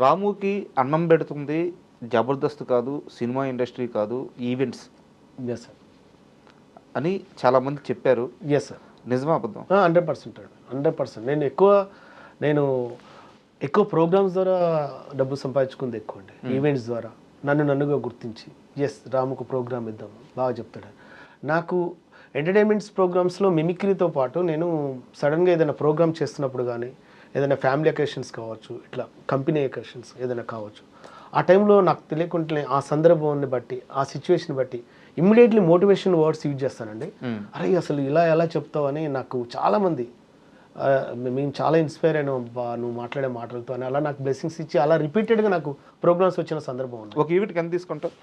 రాముకి అన్నం పెడుతుంది జబర్దస్త్ కాదు, సినిమా ఇండస్ట్రీ కాదు, ఈవెంట్స్ ఎస్ సార్. అని చాలామంది చెప్పారు. Yes sir. నిజమా అబద్ధం? 100% 100%. నేను ఎక్కువ ప్రోగ్రామ్స్ ద్వారా డబ్బు సంపాదించుకుంది ఎక్కువ అండి. ఈవెంట్స్ ద్వారా నన్నుగా గుర్తించి ఎస్ రాముకు ప్రోగ్రామ్ ఇద్దాం బాగా చెప్తాడు. నాకు ఎంటర్టైన్మెంట్స్ ప్రోగ్రామ్స్లో మిమిక్రీతో పాటు నేను సడన్గా ఏదైనా ప్రోగ్రామ్ చేస్తున్నప్పుడు కానీ ఏదైనా ఫ్యామిలీ అకేషన్స్ కావచ్చు, ఇట్లా కంపెనీ అకేషన్స్ ఏదైనా కావచ్చు, ఆ టైంలో నాకు తెలియకుండానే ఆ సందర్భాన్ని బట్టి ఆ సిచ్యువేషన్ బట్టి ఇమ్మీడియట్లీ మోటివేషన్ వర్డ్స్ యూజ్ చేస్తానండి. అరే అసలు ఇలా ఎలా చెప్తావు అని నాకు చాలామంది మేము చాలా ఇన్స్పైర్ అయినా నువ్వు మాట్లాడే మాటలతో అని అలా నాకు బ్లెస్సింగ్స్ ఇచ్చి అలా రిపీటెడ్గా నాకు ప్రోగ్రామ్స్ వచ్చిన సందర్భం ఉంది. ఒక ఈవెంట్కి ఎంత తీసుకుంటావు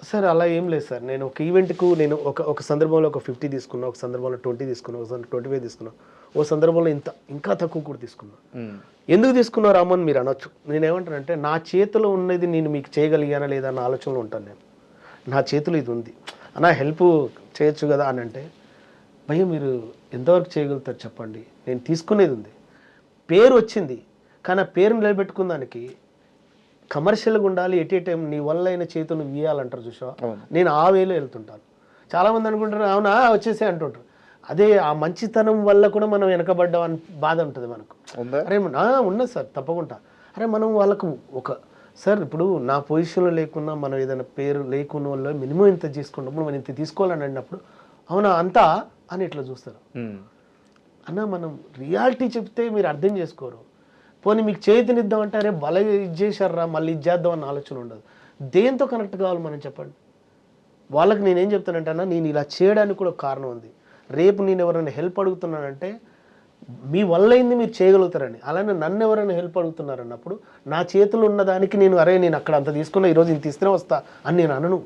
సార్? అలా ఏం లేదు సార్. నేను ఒక ఈవెంట్కు నేను ఒక సందర్భంలో ఒక 50 తీసుకున్నా, ఒక సందర్భంలో 20 తీసుకున్నా, ఒక 25 తీసుకున్నా, ఓ సందర్భంలో ఇంకా తక్కువ కూడా తీసుకున్నా. ఎందుకు తీసుకున్నా రామన్ మీరు అనొచ్చు. నేనేమంటానంటే నా చేతిలో ఉన్నది నేను మీకు చేయగలిగానా లేదా అన్న ఆలోచనలో ఉంటాను. నేను నా చేతిలో ఇది ఉంది అన్న హెల్ప్ చేయొచ్చు కదా అని అంటే, భయ్య మీరు ఎంతవరకు చేయగలుగుతారు చెప్పండి, నేను తీసుకునేది ఉంది. పేరు వచ్చింది కానీ ఆ పేరు నిలబెట్టుకున్న దానికి కమర్షియల్గా ఉండాలి. ఎట్ ఏ టైం నీ వల్ల అయిన చేతులు నువ్వు ఇవ్వాలంటారు చూసావా, నేను ఆ వేలో వెళ్తుంటాను. చాలామంది అనుకుంటారు అవునా వచ్చేసే అంటుంటారు. అదే ఆ మంచితనం వల్ల కూడా మనం వెనకబడ్డాం అని బాధ ఉంటుంది మనకు. అరే ఉన్నది సార్ తప్పకుండా. అరే మనం వాళ్ళకు సార్ ఇప్పుడు నా పొజిషన్లో లేకున్నా మనం ఏదైనా పేరు లేకున్న వాళ్ళు మినిమం ఇంత తీసుకున్నప్పుడు మనం ఇంత తీసుకోవాలని అన్నప్పుడు అవునా అంతా అని ఇట్లా చూస్తారు. అన్న మనం రియాలిటీ చెప్తే మీరు అర్థం చేసుకోరు. పోనీ మీకు చేతినిద్దామంటే అరే బల ఇది చేశారా మళ్ళీ ఇది చేద్దాం అన్న ఆలోచన ఉండదు. దేంతో కనెక్ట్ కావాలి మనం చెప్పండి. వాళ్ళకి నేనేం చెప్తానంటే అన్న నేను ఇలా చేయడానికి కూడా ఒక కారణం ఉంది. రేపు నేను ఎవరైనా హెల్ప్ అడుగుతున్నానంటే మీ వల్ల అయింది మీరు చేయగలుగుతారని. అలానే నన్ను ఎవరైనా హెల్ప్ అడుగుతున్నారు అన్నప్పుడు నా చేతులు ఉన్నదానికి నేను అక్కడ అంత తీసుకున్నా ఈరోజు ఇంత ఇస్తేనే వస్తా అని నేను అనను.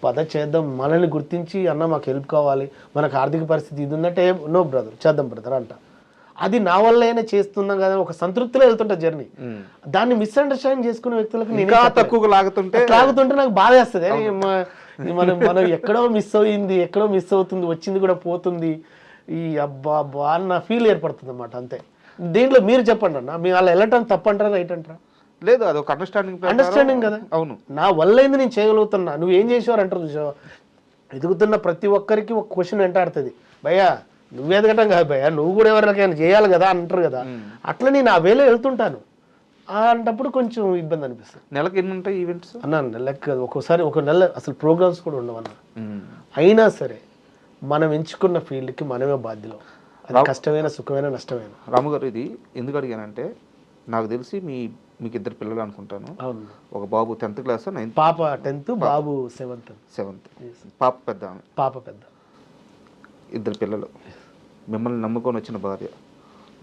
పద చేద్దాం, మనల్ని గుర్తించి అన్న మాకు హెల్ప్ కావాలి, మనకు ఆర్థిక పరిస్థితి ఇది ఉందంటే నో బ్రదర్ చేద్దాం బ్రదర్ అంట. అది నా వల్ల అయినా చేస్తున్నాం కదా ఒక సంతృప్తిలో వెళ్తుంటా జర్నీ. దాన్ని మిస్అండర్స్టాండింగ్ చేసుకునే వ్యక్తులకు తక్కువ లాగుతుంటే నాకు బాధ వేస్తుంది. మనం ఎక్కడో మిస్ అయింది, ఎక్కడో మిస్ అవుతుంది, వచ్చింది కూడా పోతుంది, ఈ అబ్బా అన్న ఫీల్ ఏర్పడుతుంది అన్నమాట. అంతే. దీంట్లో మీరు చెప్పండి అన్న, మీ వాళ్ళు వెళ్ళటం తప్పంటారా రైట్ అంటారా? లేదు, అది ఒక అండర్స్టాండింగ్ కదా. అవును, నా వల్ల అయింది నేను చేయగలుగుతున్నా, నువ్వు ఏం చేసేవారు అంటారు చూసావా. ఎదుగుతున్న ప్రతి ఒక్కరికి ఒక క్వశ్చన్ వెంటాడుతుంది, భయ్యా నువ్వు ఎదగటం కాదు భయ్యా నువ్వు కూడా ఎవరికైనా చేయాలి కదా అంటారు కదా. అట్లా నేను ఆ వేలో వెళ్తుంటాను. అంటప్పుడు కొంచెం ఇబ్బంది అనిపిస్తుంది. నెలకు ఎన్ని ఉంటాయి ఈవెంట్స్ అన్న? నెలకు ఒక్కోసారి ఒక నెల అసలు ప్రోగ్రామ్స్ కూడా ఉండవన్న. అయినా సరే మనం ఎంచుకున్న ఫీల్డ్కి మనమే బాధ్యులం. అది కష్టమైన సుఖమైన నష్టమైన. రాము గారు, ఇది ఎందుకు అడిగానంటే నాకు తెలిసి మీకు ఇద్దరు పిల్లలు అనుకుంటాను. అవును. ఒక బాబు 10th క్లాస్, 9th, పాప 10th, బాబు 7th. పాప పెద్ద ఆమె. పాప పెద్ద. ఇద్దరు పిల్లలు. మిమ్మల్ని నమ్ముకొని వచ్చిన భార్య.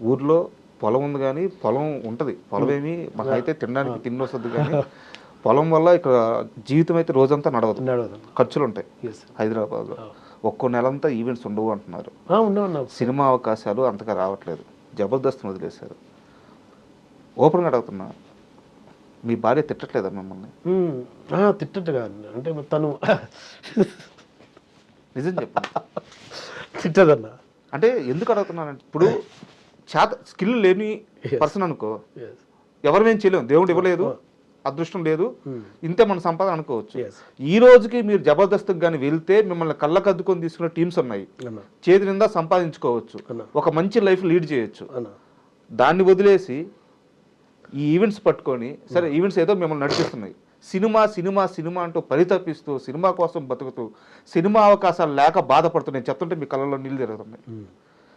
ఊర్లో పొలం ఉంది కానీ పొలం ఉంటుంది, పొలం ఏమి మాకైతే తినడానికి తిండి వస్తుంది కానీ పొలం వల్ల ఇక్కడ జీవితం అయితే రోజంతా నడవదు, ఖర్చులు ఉంటాయి. హైదరాబాద్లో ఒక్కో నెలంతా ఈవెంట్స్ ఉండవు అంటున్నారు. సినిమా అవకాశాలు అంతగా రావట్లేదు, జబర్దస్త్ వదిలేశారు. ఓపెన్గా అడుగుతున్నా, మీ భార్య తిట్టట్లేదా మిమ్మల్ని? తిట్టట్టుగా అంటే తను నిజం చెప్పండి. తిట్టదన్నా. అంటే ఎందుకు అడుగుతున్నానంటే ఇప్పుడు స్కిల్ లేని పర్సన్ అనుకో, ఎవరు మేము చేయలేము, దేవుడు ఇవ్వలేదు, అదృష్టం లేదు, ఇంతే మన సంపాదన అనుకోవచ్చు. ఈ రోజుకి మీరు జబర్దస్త్కి కానీ వెళ్తే మిమ్మల్ని కళ్ళకద్దుకొని తీసుకున్న టీమ్స్ ఉన్నాయి, చేతి నిండా సంపాదించుకోవచ్చు, ఒక మంచి లైఫ్ లీడ్ చేయొచ్చు. దాన్ని వదిలేసి ఈ ఈవెంట్స్ పట్టుకొని, సరే ఈవెంట్స్ ఏదో మిమ్మల్ని నడిపిస్తున్నాయి, సినిమా సినిమా సినిమా అంటూ పరితపిస్తూ సినిమా కోసం బతుకుతూ సినిమా అవకాశాలు లేక బాధపడుతూ నేను చెప్తుంటే మీ కళ్ళలో నీళ్ళు తిరుగుతున్నాయి.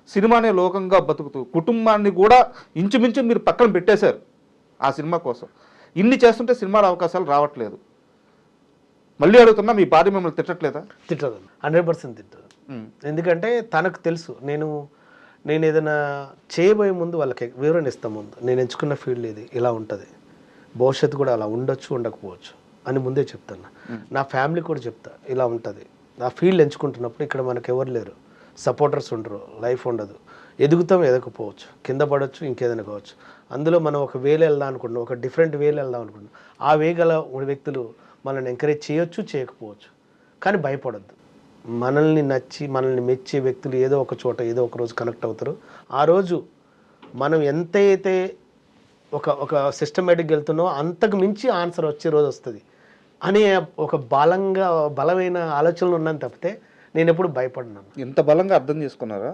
సినిమానే లోకంగా బతుకుతూ కుటుంబాన్ని కూడా ఇంచుమించు మీరు పక్కన పెట్టేశారు ఆ సినిమా కోసం. ఇన్ని చేస్తుంటే సినిమాల అవకాశాలు రావట్లేదు. మళ్ళీ అడుగుతున్నా, మీ భార్య మిమ్మల్ని తిట్టట్లేదా? తిట్టదు, 100% తిట్టదు. ఎందుకంటే తనకు తెలుసు నేను ఏదైనా చేయబోయే ముందు వాళ్ళకి వివరణ ఇస్తాం. ముందు నేను ఎంచుకున్న ఫీల్డ్ ఇది ఇలా ఉంటుంది, భవిష్యత్తు కూడా అలా ఉండొచ్చు ఉండకపోవచ్చు అని ముందే చెప్తాను. నా ఫ్యామిలీ కూడా చెప్తా ఇలా ఉంటుంది. నా ఫీల్డ్ ఎంచుకుంటున్నప్పుడు ఇక్కడ మనకు ఎవరు లేరు, సపోర్టర్స్ ఉండరు, లైఫ్ ఉండదు, ఎదుగుతాం ఎదగకపోవచ్చు, కింద పడవచ్చు, ఇంకేదైనా కావచ్చు. అందులో మనం ఒక వేలు వెళ్దాం అనుకుంటున్నాం, ఒక డిఫరెంట్ వేలు వెళ్దాం అనుకుంటున్నాం. ఆ వే గల వ్యక్తులు మనల్ని ఎంకరేజ్ చేయొచ్చు చేయకపోవచ్చు, కానీ భయపడద్దు. మనల్ని నచ్చి మనల్ని మెచ్చే వ్యక్తులు ఏదో ఒక చోట ఏదో ఒక రోజు కనెక్ట్ అవుతారు. ఆ రోజు మనం ఎంతైతే ఒక సిస్టమేటిక్గా వెళ్తున్నావు, అంతకు మించి ఆన్సర్ వచ్చే రోజు వస్తుంది అనే ఒక బలమైన ఆలోచనలు ఉన్నాను తప్పితే నేను ఎప్పుడు భయపడినాను. ఎంత బలంగా అర్థం చేసుకున్నారా?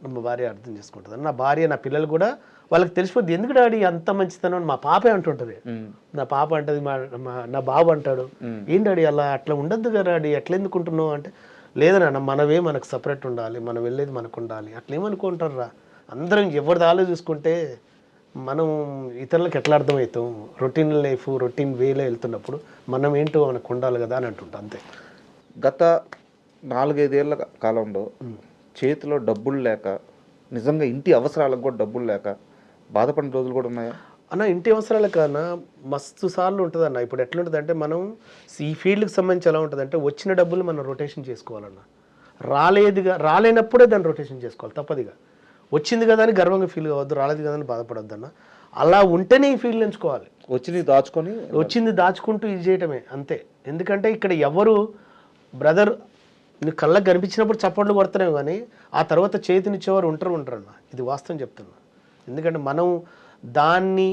మా భార్య అర్థం చేసుకుంటుంది. నా భార్య, నా పిల్లలు కూడా వాళ్ళకి తెలిసిపోద్ది, ఎందుకు డాడీ అంత మంచితనం అని మా పాపే అంటుంటుంది. నా పాప అంటది, నా బాబు అంటాడు, ఏం డాడీ అలా అట్లా ఉండద్దు కదా డాడీ, ఎట్లా ఎందుకుంటున్నావు అంటే, లేదన్నా మనవే మనకు సపరేట్ ఉండాలి, మనం వెళ్ళేది మనకు ఉండాలి, అట్లా ఏమనుకుంటారా, అందరం ఎవరిది ఆలో చూసుకుంటే మనం ఇతరులకు ఎట్లా అర్థమవుతాం, రొటీన్ లైఫ్ రొటీన్ వేలో వెళ్తున్నప్పుడు మనం ఏంటో మనకు ఉండాలి కదా అని అంటుంటా, అంతే. గత 4-5 ఏళ్ల కాలంలో చేతిలో డబ్బులు లేక, నిజంగా ఇంటి అవసరాలకు కూడా డబ్బులు లేక బాధపడిన రోజులు కూడా ఉన్నాయా? అన్న ఇంటి అవసరాల కన్నా మస్తు సార్లు ఉంటుంది అన్న. ఇప్పుడు ఎట్లుంటుంది అంటే, మనం ఈ ఫీల్డ్కి సంబంధించి ఎలా ఉంటుంది అంటే, వచ్చిన డబ్బులు మనం రొటేషన్ చేసుకోవాలన్న, రాలేనప్పుడే దాన్ని రొటేషన్ చేసుకోవాలి తప్పదిగా. వచ్చింది కదా అని గర్వంగా ఫీల్ కావద్దు, రాలేదు కదా అని బాధపడద్దు అన్న. అలా ఉంటేనే ఈ ఫీల్డ్ ఎంచుకోవాలి. వచ్చింది దాచుకుంటూ ఇది చేయటమే అంతే. ఎందుకంటే ఇక్కడ ఎవరు బ్రదర్ నీ కళ్ళకు కనిపించినప్పుడు చప్పట్లు కొడుతున్నావు, కానీ ఆ తర్వాత చేతినిచ్చేవారు ఉంటారన్న, ఇది వాస్తవం చెప్తున్నా. ఎందుకంటే మనం దాన్ని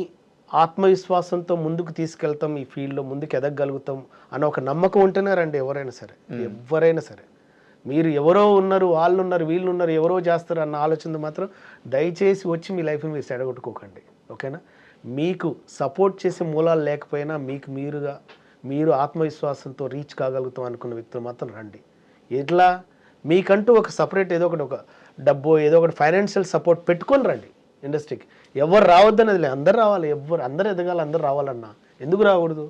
ఆత్మవిశ్వాసంతో ముందుకు తీసుకెళ్తాం, ఈ ఫీల్డ్లో ముందుకు ఎదగలుగుతాం అన్న ఒక నమ్మకం ఉంటేనే రండి ఎవరైనా సరే. మీరు ఎవరో ఉన్నారు, వాళ్ళు ఉన్నారు, వీళ్ళు ఉన్నారు, ఎవరో చేస్తారు అన్న ఆలోచన మాత్రం దయచేసి వచ్చి మీ లైఫ్ని మీరు చెడగొట్టుకోకండి, ఓకేనా? మీకు సపోర్ట్ చేసే మూలాలు లేకపోయినా మీరు ఆత్మవిశ్వాసంతో రీచ్ కాగలుగుతాం అనుకున్న వ్యక్తులు మాత్రం రండి. ఎట్లా మీకంటూ ఒక సపరేట్ ఏదో ఒక డబ్బో ఏదో ఒకటి ఫైనాన్షియల్ సపోర్ట్ పెట్టుకొని రండి ఇండస్ట్రీకి. ఎవరు రావద్దనేది లేదు, అందరు రావాలి, అందరు ఎదగాలి, అందరు రావాలన్నా. ఎందుకు రాకూడదు?